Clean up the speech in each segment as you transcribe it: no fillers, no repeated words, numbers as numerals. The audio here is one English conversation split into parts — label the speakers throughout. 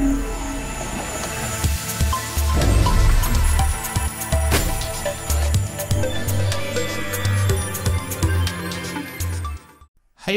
Speaker 1: Hey,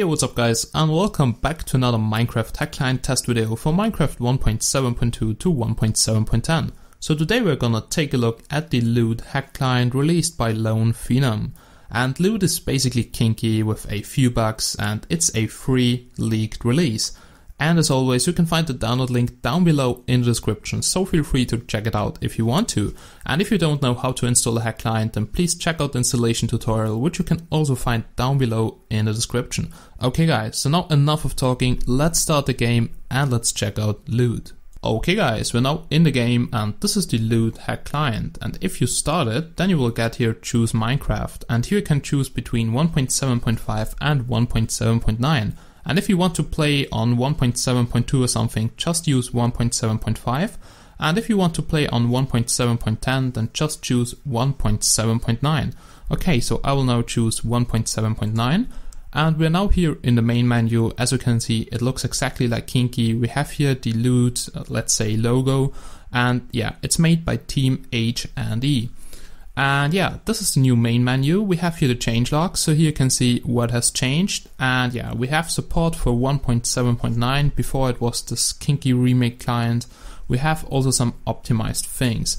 Speaker 1: what's up guys, and welcome back to another Minecraft hack client test video for Minecraft 1.7.2 to 1.7.10. So today we're gonna take a look at the Lewd hack client released by Lone Phenom. And Lewd is basically Kinky with a few bugs, and it's a free leaked release. And as always, you can find the download link down below in the description, so feel free to check it out if you want to. And if you don't know how to install a hack client, then please check out the installation tutorial, which you can also find down below in the description. Okay guys, so now enough of talking, let's start the game and let's check out Lewd. Okay guys, we're now in the game and this is the Lewd hack client, and if you start it, then you will get here choose Minecraft, and here you can choose between 1.7.5 and 1.7.9. And if you want to play on 1.7.2 or something, just use 1.7.5. And if you want to play on 1.7.10, then just choose 1.7.9. Okay, so I will now choose 1.7.9. And we're now here in the main menu. As you can see, it looks exactly like Kinky. We have here the Lewd, let's say, logo. And yeah, it's made by Team H&E. And yeah, this is the new main menu. We have here the changelog, so here you can see what has changed. And yeah, we have support for 1.7.9. Before it was this Kinky remake client. We have also some optimized things.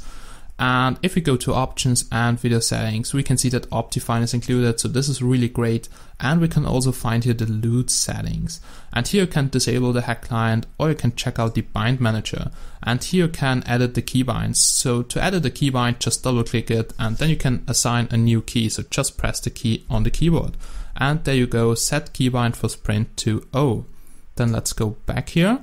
Speaker 1: And if we go to options and video settings, we can see that Optifine is included, so this is really great. And we can also find here the Lewd settings. And here you can disable the hack client, or you can check out the bind manager. And here you can edit the keybinds. So to edit the keybind, just double click it, and then you can assign a new key. So just press the key on the keyboard. And there you go, set keybind for sprint to O. Then let's go back here.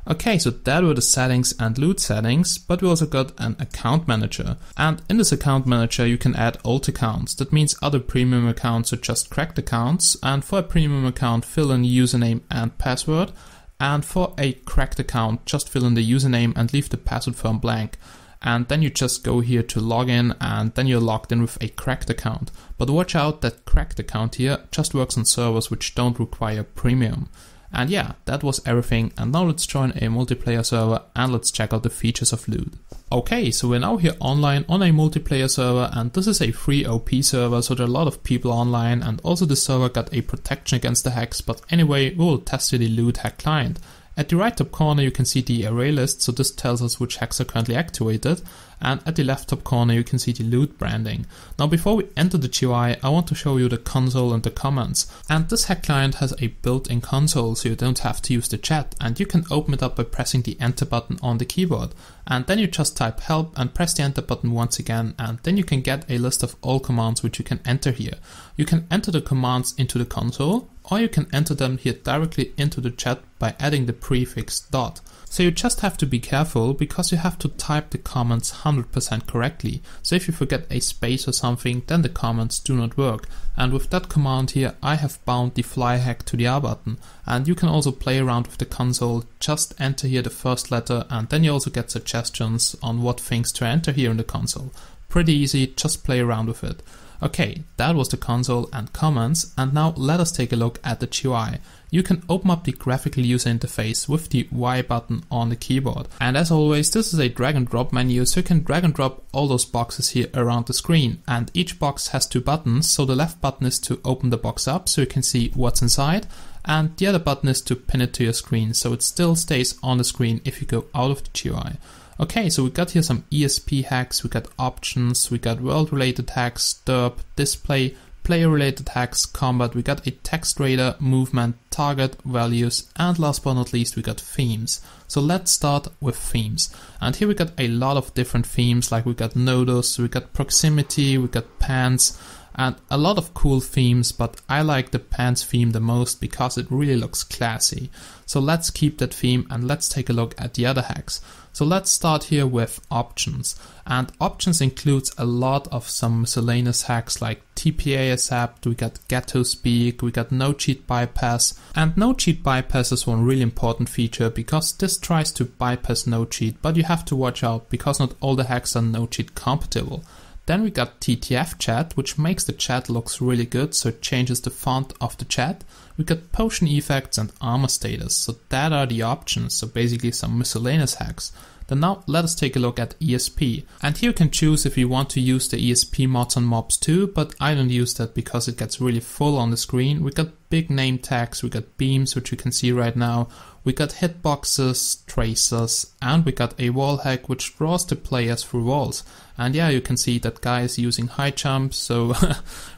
Speaker 1: Okay, so that were the settings and Lewd settings, but we also got an account manager. And in this account manager, you can add alt accounts. That means other premium accounts are just cracked accounts. And for a premium account, fill in username and password. And for a cracked account, just fill in the username and leave the password form blank. And then you just go here to login, and then you're logged in with a cracked account. But watch out, that cracked account here just works on servers which don't require premium. And yeah, that was everything, and now let's join a multiplayer server and let's check out the features of Lewd. Okay, so we're now here online on a multiplayer server, and this is a free OP server, so there are a lot of people online, and also the server got a protection against the hacks. But anyway, we will test the Lewd hack client. At the right top corner you can see the array list, so this tells us which hacks are currently activated, and at the left top corner you can see the Lewd branding. Now before we enter the GUI, I want to show you the console and the comments. And this hack client has a built-in console, so you don't have to use the chat, and you can open it up by pressing the enter button on the keyboard. And then you just type help and press the enter button once again, and then you can get a list of all commands which you can enter here. You can enter the commands into the console, or you can enter them here directly into the chat by adding the prefix dot. So you just have to be careful, because you have to type the comments 100% correctly. So if you forget a space or something, then the comments do not work. And with that command here, I have bound the fly hack to the R button. And you can also play around with the console, just enter here the first letter, and then you also get suggestions on what things to enter here in the console. Pretty easy, just play around with it. Okay, that was the console and comments, and now let us take a look at the GUI. You can open up the graphical user interface with the Y button on the keyboard. And as always, this is a drag and drop menu, so you can drag and drop all those boxes here around the screen. And each box has two buttons, so the left button is to open the box up so you can see what's inside, and the other button is to pin it to your screen, so it still stays on the screen if you go out of the GUI. Okay, so we got here some ESP hacks, we got options, we got world-related hacks, derp, display, player-related hacks, combat, we got a text radar, movement, target, values, and last but not least we got themes. So let's start with themes. And here we got a lot of different themes, like we got nodus, we got proximity, we got pants, and a lot of cool themes, but I like the pants theme the most because it really looks classy. So let's keep that theme and let's take a look at the other hacks. So let's start here with options. And options includes a lot of some miscellaneous hacks like TPA accept, we got ghetto speak, we got no cheat bypass. And no cheat bypass is one really important feature because this tries to bypass no cheat, but you have to watch out because not all the hacks are no cheat compatible. Then we got TTF chat, which makes the chat looks really good, so it changes the font of the chat. we got potion effects and armor status, so that are the options, so basically some miscellaneous hacks. Then now let us take a look at ESP, and here you can choose if you want to use the ESP mods on mobs too, but I don't use that because it gets really full on the screen. We got big name tags, we got beams which you can see right now, we got hitboxes, tracers, and we got a wall hack which draws the players through walls. And yeah, you can see that guy is using high jump, so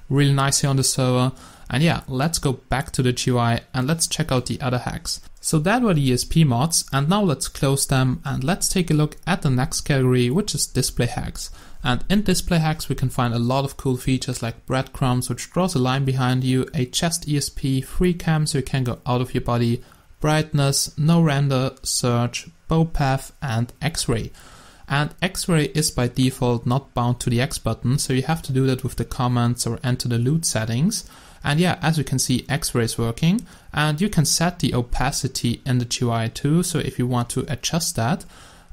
Speaker 1: really nice here on the server. And yeah, let's go back to the GUI and let's check out the other hacks. So that were the ESP mods, and now let's close them and let's take a look at the next category, which is display hacks. And in display hacks we can find a lot of cool features like breadcrumbs, which draws a line behind you, a chest ESP, free cam so you can go out of your body, brightness, no render, search, bow path, and X-ray. And X-ray is by default not bound to the X button, so you have to do that with the comments or enter the Lewd settings. And yeah, as you can see, X-ray is working, and you can set the opacity in the GUI too, so if you want to adjust that.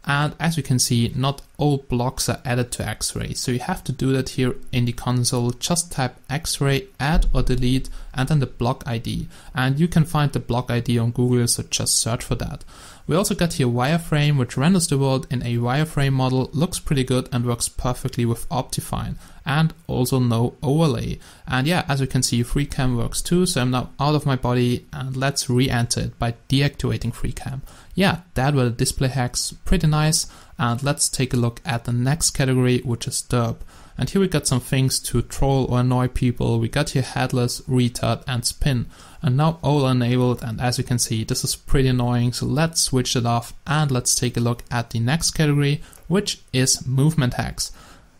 Speaker 1: And as you can see, not all blocks are added to X-ray, so you have to do that here in the console. Just type X-ray, add or delete, and then the block ID. And you can find the block ID on Google, so just search for that. We also got here Wireframe, which renders the world in a wireframe model, looks pretty good and works perfectly with Optifine, and also no overlay. And yeah, as you can see, FreeCam works too, so I'm now out of my body, and let's re-enter it by deactivating FreeCam. Yeah, that were the display hacks, pretty nice, and let's take a look at the next category, which is derp. And here we got some things to troll or annoy people. We got here headless, retard, and spin, and now all enabled, and as you can see, this is pretty annoying, so let's switch it off and let's take a look at the next category, which is movement hacks.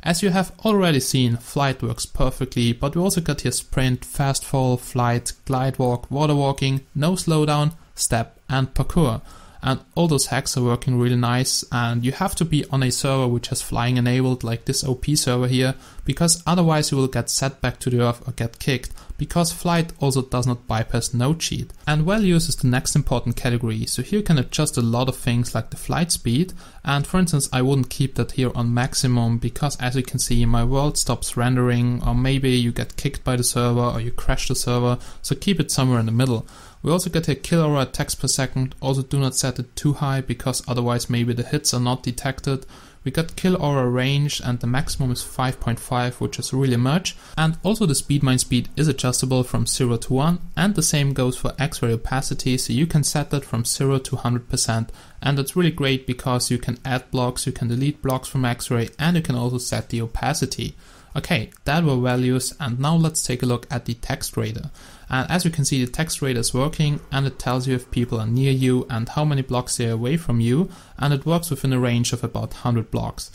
Speaker 1: As you have already seen, flight works perfectly, but we also got here sprint, fast fall, flight, glide walk, water walking, no slowdown, step, and parkour. And all those hacks are working really nice, and you have to be on a server which has flying enabled, like this OP server here, because otherwise you will get set back to the earth or get kicked, because flight also does not bypass no cheat. And well use is the next important category, so here you can adjust a lot of things like the flight speed, and for instance I wouldn't keep that here on maximum, because as you can see my world stops rendering, or maybe you get kicked by the server or you crash the server, so keep it somewhere in the middle. We also get a kill aura attacks per second, also do not set it too high because otherwise maybe the hits are not detected. We got kill aura range and the maximum is 5.5, which is really much. And also the speedmine speed is adjustable from 0 to 1, and the same goes for X-ray opacity, so you can set that from 0 to 100%. And that's really great because you can add blocks, you can delete blocks from X-ray, and you can also set the opacity. Okay, that were values, and now let's take a look at the text radar. And as you can see, the text radar is working, and it tells you if people are near you and how many blocks they are away from you, and it works within a range of about 100 blocks.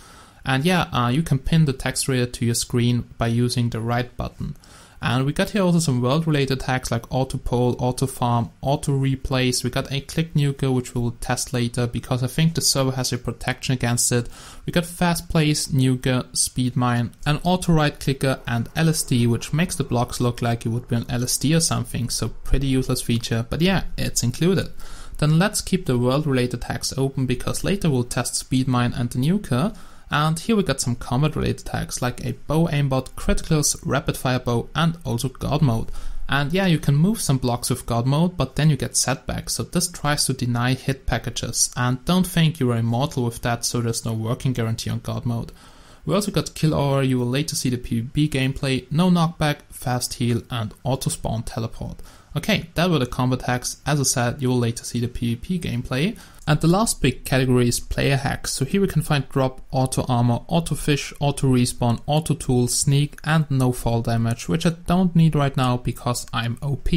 Speaker 1: And yeah, you can pin the text radar to your screen by using the right button. And we got here also some world related hacks like auto poll, auto farm, auto replace. We got a click nuker, which we will test later because I think the server has a protection against it. We got fast place, nuker, speed mine, an auto right clicker, and LSD, which makes the blocks look like you would be on LSD or something, so pretty useless feature, but yeah, it's included. Then let's keep the world related hacks open because later we'll test speed mine and the nuker. And here we got some combat related hacks like a bow aimbot, criticals, rapid fire bow, and also god mode. And yeah, you can move some blocks with god mode, but then you get setbacks, so this tries to deny hit packages, and don't think you are immortal with that, so there's no working guarantee on god mode. We also got kill aura, you will later see the PvP gameplay, no knockback, fast heal, and auto spawn teleport. Okay, that were the combat hacks. As I said, you will later see the PvP gameplay. And the last big category is player hacks. So here we can find drop, auto armor, auto fish, auto respawn, auto tool, sneak, and no fall damage, which I don't need right now because I'm OP.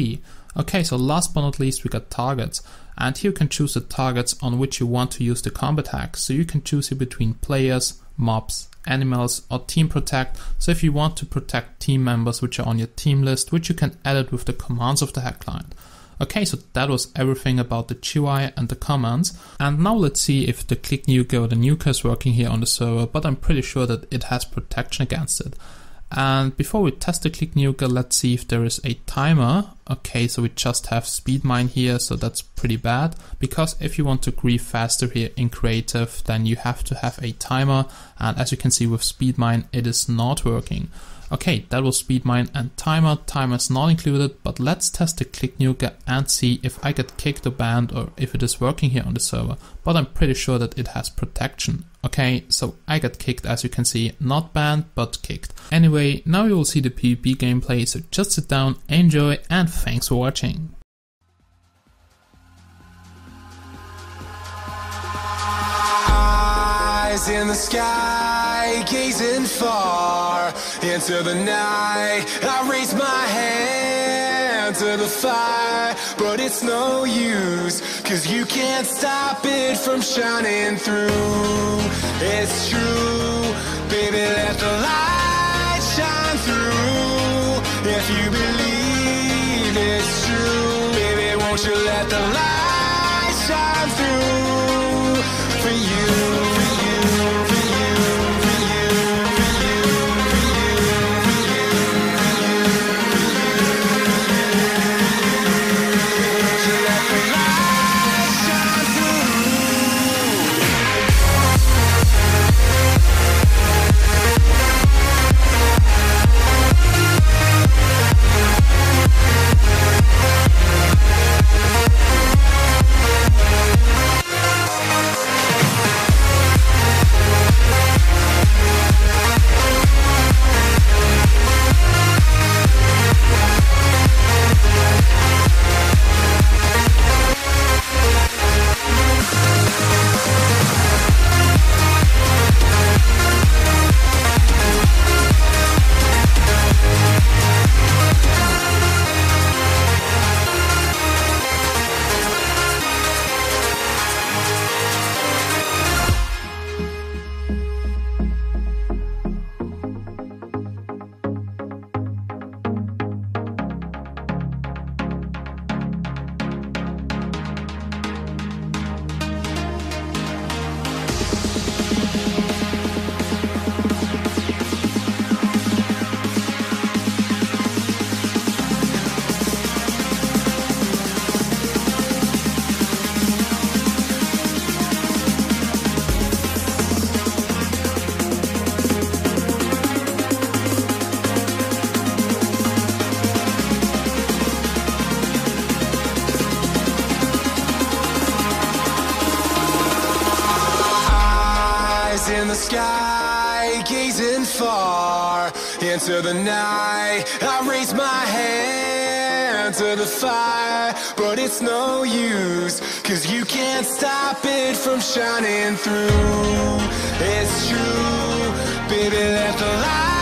Speaker 1: Okay, so last but not least we got targets. And here you can choose the targets on which you want to use the combat hacks. So you can choose here between players, mobs, animals, or team protect. So if you want to protect team members which are on your team list, which you can edit with the commands of the hack client. Okay, so that was everything about the GUI and the commands. And now let's see if the click nuker or the nuker is working here on the server, but I'm pretty sure that it has protection against it. And before we test the click nuker, let's see if there is a timer. Okay, so we just have speed mine here, so that's pretty bad, because if you want to grieve faster here in creative, then you have to have a timer, and as you can see with speed mine, it is not working. Okay, that was speed mine and timer. Timer's not included, but let's test the click nuker and see if I get kicked or banned or if it is working here on the server. But I'm pretty sure that it has protection. Okay, so I got kicked, as you can see, not banned, but kicked. Anyway, now you will see the PvP gameplay, so just sit down, enjoy, and thanks for watching.
Speaker 2: Eyes in the sky, gazing far into the night. I raise my hand to the fire, but it's no use, 'cause you can't stop it from shining through. It's true, baby, let the light shine through. If you believe it's true, baby, won't you let the light shine through for you. In the sky, gazing far into the night. I raise my hand to the fire, but it's no use, 'cause you can't stop it from shining through. It's true, baby, let the light